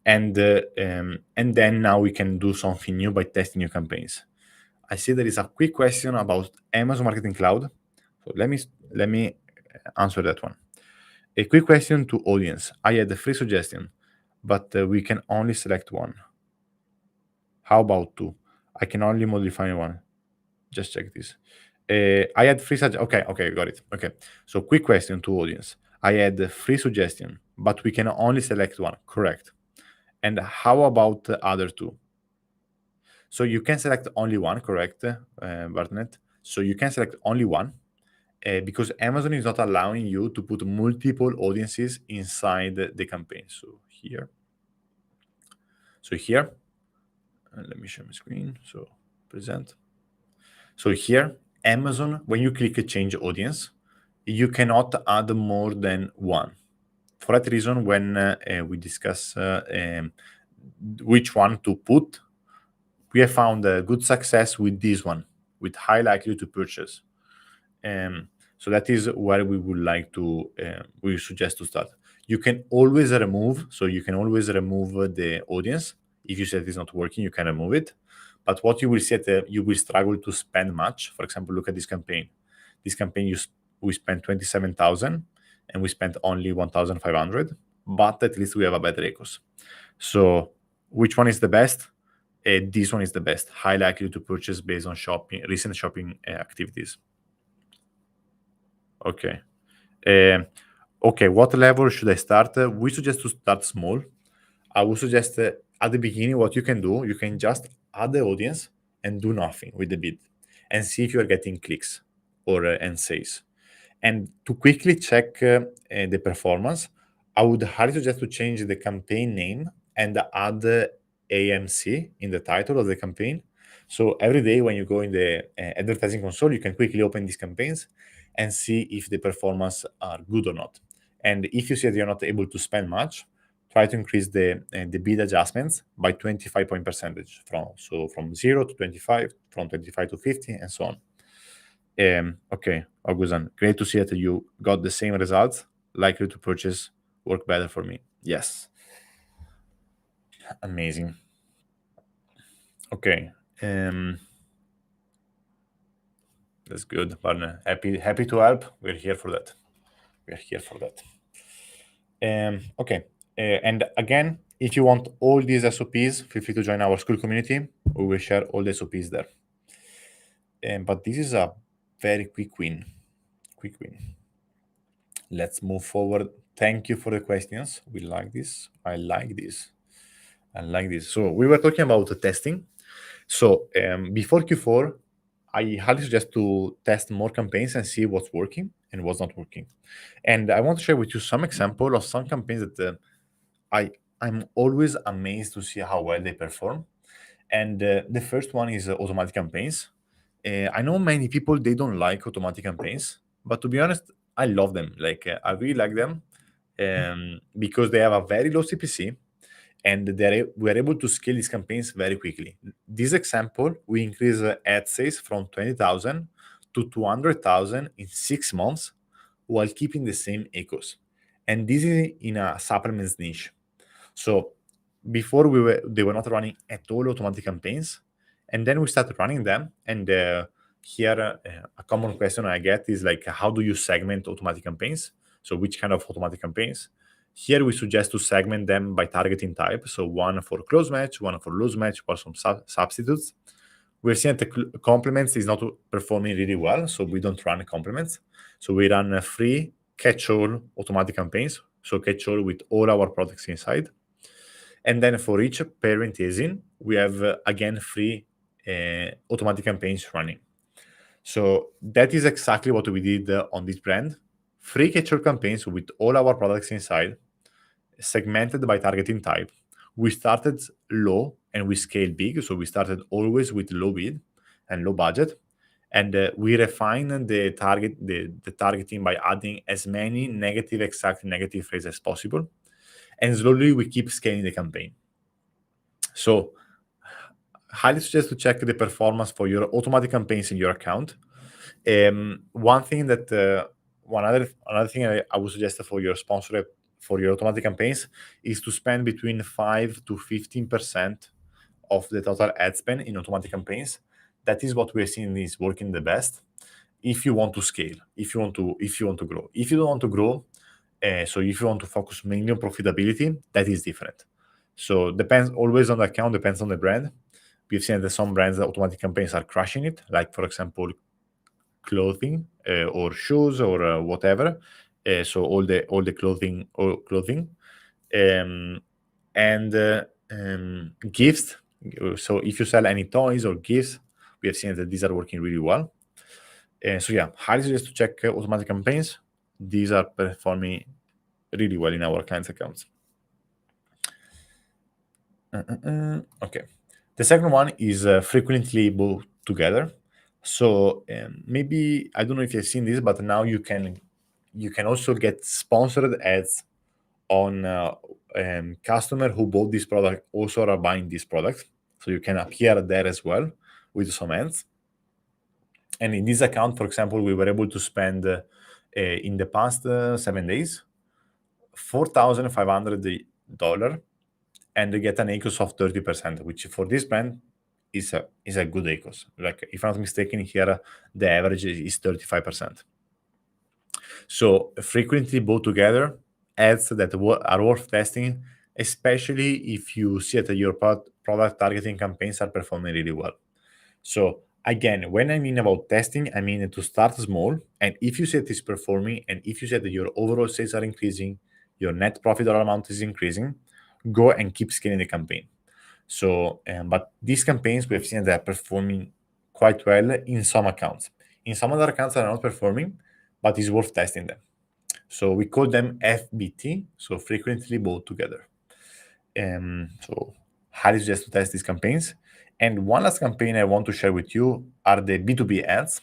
And then now we can do something new by testing new campaigns. I see there is a quick question about Amazon Marketing Cloud. So let me answer that one. A quick question to audience. I had a free suggestion, but we can only select one. How about two? I can only modify one. Just check this. I had free suggestion. Okay, got it. Okay. So quick question to audience. I had a free suggestion, but we can only select one. Correct. And how about the other two? So you can select only one, correct, Bartnet? So you can select only one because Amazon is not allowing you to put multiple audiences inside the campaign. So here, let me share my screen. So present. So here, Amazon, when you click change audience, you cannot add more than one. For that reason, when we discuss which one to put, we have found a good success with this one, with high likelihood to purchase. So that is where we would like to, we suggest to start. You can always remove, the audience. If you say it's not working, you can remove it. But what you will see, you will struggle to spend much. For example, look at this campaign. This campaign, we spent 27,000 and we spent only 1,500, but at least we have a better ecos. So which one is the best? This one is the best, high likelihood to purchase based on recent shopping activities. Okay. Okay, what level should I start? We suggest to start small. I would suggest at the beginning, what you can do, you can just add the audience and do nothing with the bid and see if you are getting clicks or and sales. And to quickly check the performance, I would highly suggest to change the campaign name and add AMC in the title of the campaign. So every day when you go in the advertising console, you can quickly open these campaigns and see if the performance are good or not. And if you see that you're not able to spend much, try to increase the bid adjustments by 25 point percentage from 0 to 25, from 25 to 50, and so on. Okay, Augustin, great to see that you got the same results. Likely to purchase work better for me. Yes. Amazing. Okay. That's good, partner. Happy to help. We're here for that. Okay. And again, if you want all these SOPs, feel free to join our school community. We will share all the SOPs there. But this is a very quick win. Let's move forward. Thank you for the questions. We like this. I like this. So we were talking about the testing. So before Q4, I highly suggest to test more campaigns and see what's working and what's not working. And I want to share with you some example of some campaigns that I'm always amazed to see how well they perform. And the first one is automatic campaigns. I know many people, they don't like automatic campaigns, but to be honest, I love them. Like I really like them because they have a very low CPC and we are able to scale these campaigns very quickly. This example, we increase ad sales from 20,000 to 200,000 in 6 months while keeping the same ecos. And this is in a supplements niche. So before they were not running at all automatic campaigns, and then we started running them. And here, a common question I get is like, how do you segment automatic campaigns? So which kind of automatic campaigns? Here we suggest to segment them by targeting type. So one for close match, one for loose match, or some substitutes. We're seeing that the compliments is not performing really well, so we don't run compliments. So we run free catch-all automatic campaigns. So catch-all with all our products inside. And then for each parent ASIN, we have, again, free automatic campaigns running. So that is exactly what we did on this brand. Free catch-all campaigns with all our products inside, segmented by targeting type. We started low and we scaled big. So we started always with low bid and low budget. And we refined the targeting by adding as many exact negative phrases as possible. And slowly we keep scaling the campaign. So highly suggest to check the performance for your automatic campaigns in your account. Another thing I would suggest for your sponsored for your automatic campaigns is to spend between 5 to 15% of the total ad spend in automatic campaigns. That is what we're seeing is working the best. If you want to scale, if you want to grow, if you don't want to grow, so if you want to focus mainly on profitability, that is different. So depends always on the account, depends on the brand. We've seen that some brands, the automatic campaigns are crushing it, like for example, clothing or shoes or whatever. So all the clothing, and gifts. So if you sell any toys or gifts, we have seen that these are working really well. So yeah, highly suggest to check automatic campaigns. These are performing really well in our clients' accounts. Okay. The second one is frequently both together. So maybe I don't know if you've seen this, but now you can also get sponsored ads on customer who bought this product also are buying this product. So you can appear there as well with some ads. And in this account, for example, we were able to spend in the past 7 days $4,500 and get an ACOS of 30%, which for this brand is a good ACOS. Like if I'm not mistaken, here the average is 35%. So frequently bought together ads that are worth testing, especially if you see that your product targeting campaigns are performing really well. So again, when I mean about testing, I mean to start small. And if you see it is performing, and if you see that your overall sales are increasing, your net profit dollar amount is increasing, go and keep scaling the campaign. So, but these campaigns we have seen that are performing quite well in some accounts. In some other accounts that are not performing, but it's worth testing them. So we call them FBT, so frequently bought together. So highly suggest to test these campaigns. And one last campaign I want to share with you are the B2B ads.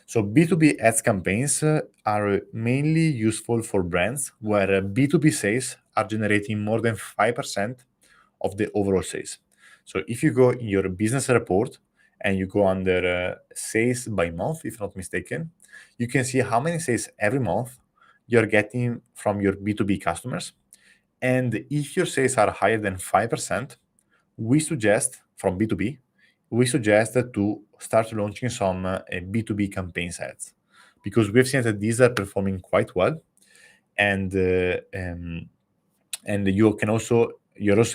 So B2B ads campaigns are mainly useful for brands where B2B sales are generating more than 5% of the overall sales. So if you go in your business report and you go under sales by month, if not mistaken, you can see how many sales every month you're getting from your B2B customers. And if your sales are higher than 5%, we suggest from B2B, we suggest to start launching some B2B campaigns ads because we've seen that these are performing quite well, and you're also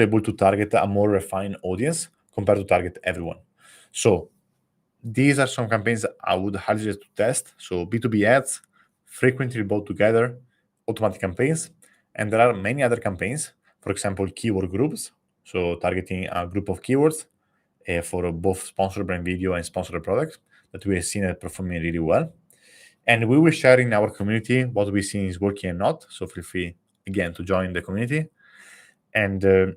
able to target a more refined audience compared to target everyone. So these are some campaigns I would highly suggest to test. So B2B ads, frequently bought together, automatic campaigns, and there are many other campaigns. For example, keyword groups, so targeting a group of keywords for both sponsored brand video and sponsored products that we have seen are performing really well. And we will share in our community what we see is working and not. So feel free again to join the community. And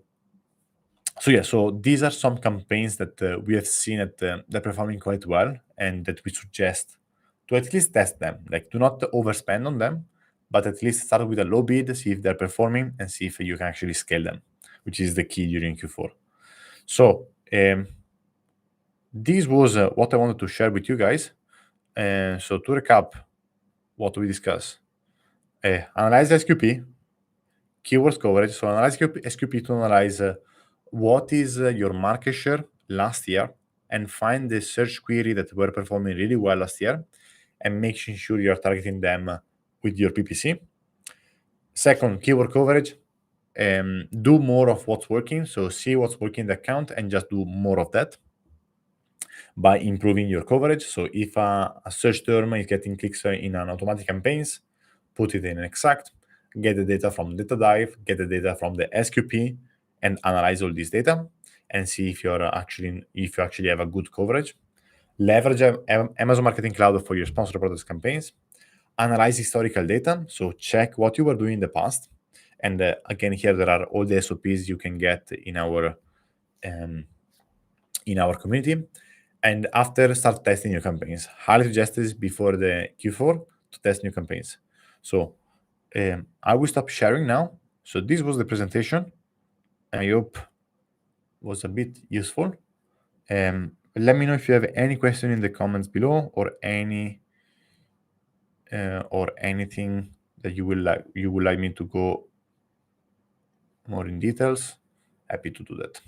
so these are some campaigns that we have seen that they're performing quite well, and that we suggest to at least test them. Like, do not overspend on them, but at least start with a low bid, see if they're performing, and see if you can actually scale them, which is the key during Q4. So this was what I wanted to share with you guys. So to recap what we discussed, analyze SQP, keywords coverage. So analyze SQP to analyze what is your market share last year and find the search query that were performing really well last year and making sure you're targeting them with your PPC. Second, keyword coverage. Do more of what's working. So see what's working in the account and just do more of that by improving your coverage. So if a search term is getting clicks in an automatic campaigns, put it in an exact, get the data from data dive, get the data from the SQP, and analyze all this data and see if you actually have a good coverage. Leverage Amazon Marketing Cloud for your sponsored products campaigns. Analyze historical data, so check what you were doing in the past. And again, here there are all the SOPs you can get in our community. And after, start testing new campaigns. Highly suggest this before the Q4 to test new campaigns. So I will stop sharing now. So this was the presentation. I hope was a bit useful. Let me know if you have any question in the comments below, or anything that you would like me to go more in details, happy to do that.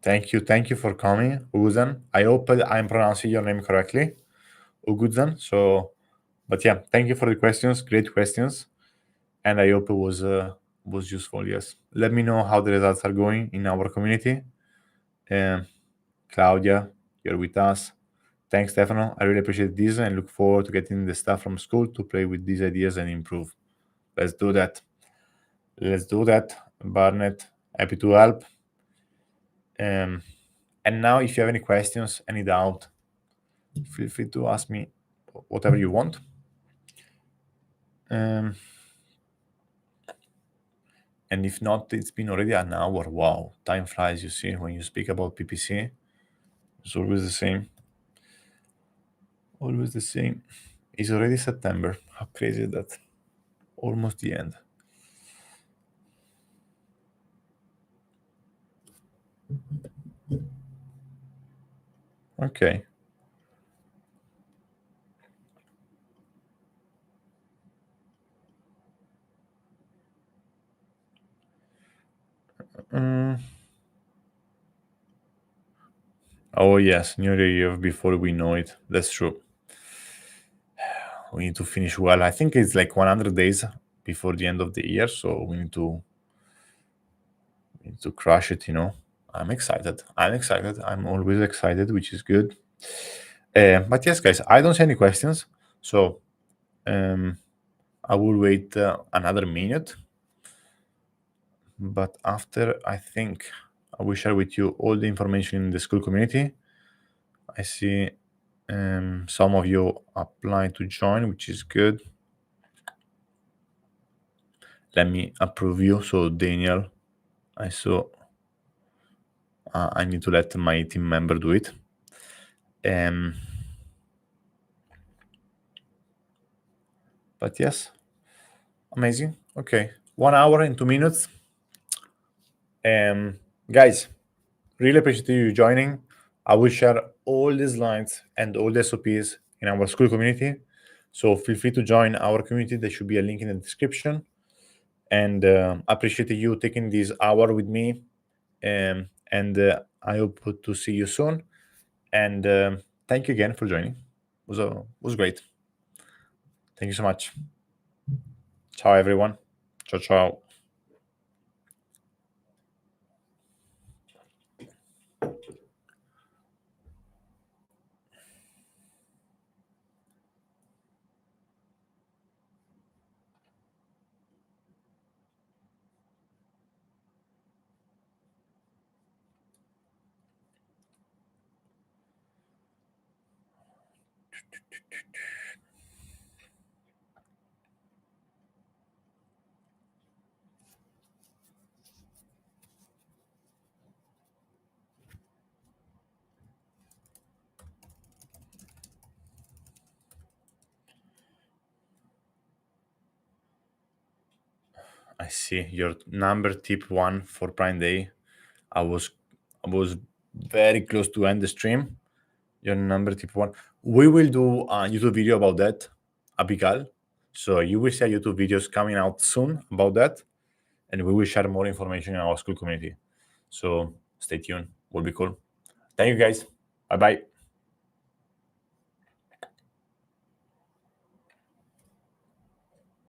Thank you for coming, Uguzan. I hope I'm pronouncing your name correctly, Uguzan. So, but yeah, thank you for the questions, great questions, and I hope it was useful. Yes, let me know how the results are going in our community. Claudia, you're with us. Thanks, Stefano. I really appreciate this and look forward to getting the stuff from school to play with these ideas and improve. Let's do that. Let's do that. Barnett, happy to help. And now, if you have any questions, any doubt, feel free to ask me whatever you want. And if not, it's been already an hour. Wow, time flies, you see, when you speak about PPC. It's always the same. Always the same. It's already September. How crazy is that? Almost the end. Okay. Oh yes, New Year before we know it. That's true. We need to finish well. I think it's like 100 days before the end of the year, so we need to crush it. I'm excited. I'm always excited, which is good. But yes, guys, I don't see any questions, so I will wait another minute. But after, I think I will share with you all the information in the school community. I see some of you apply to join, which is good. Let me approve you. So Daniel, I saw. I need to let my team member do it. But yes, amazing. Okay, 1 hour and 2 minutes. Guys, really appreciate you joining. I will share all the slides and all the SOPs in our school community. So feel free to join our community. There should be a link in the description. And appreciate you taking this hour with me. And I hope to see you soon. And thank you again for joining. It was great. Thank you so much. Ciao, everyone. Ciao, ciao. I see your number tip 1 for Prime Day. I was very close to end the stream. Your number tip 1. We will do a YouTube video about that, Abigail. So you will see YouTube videos coming out soon about that, and we will share more information in our school community. So stay tuned. Will be cool. Thank you, guys. Bye bye.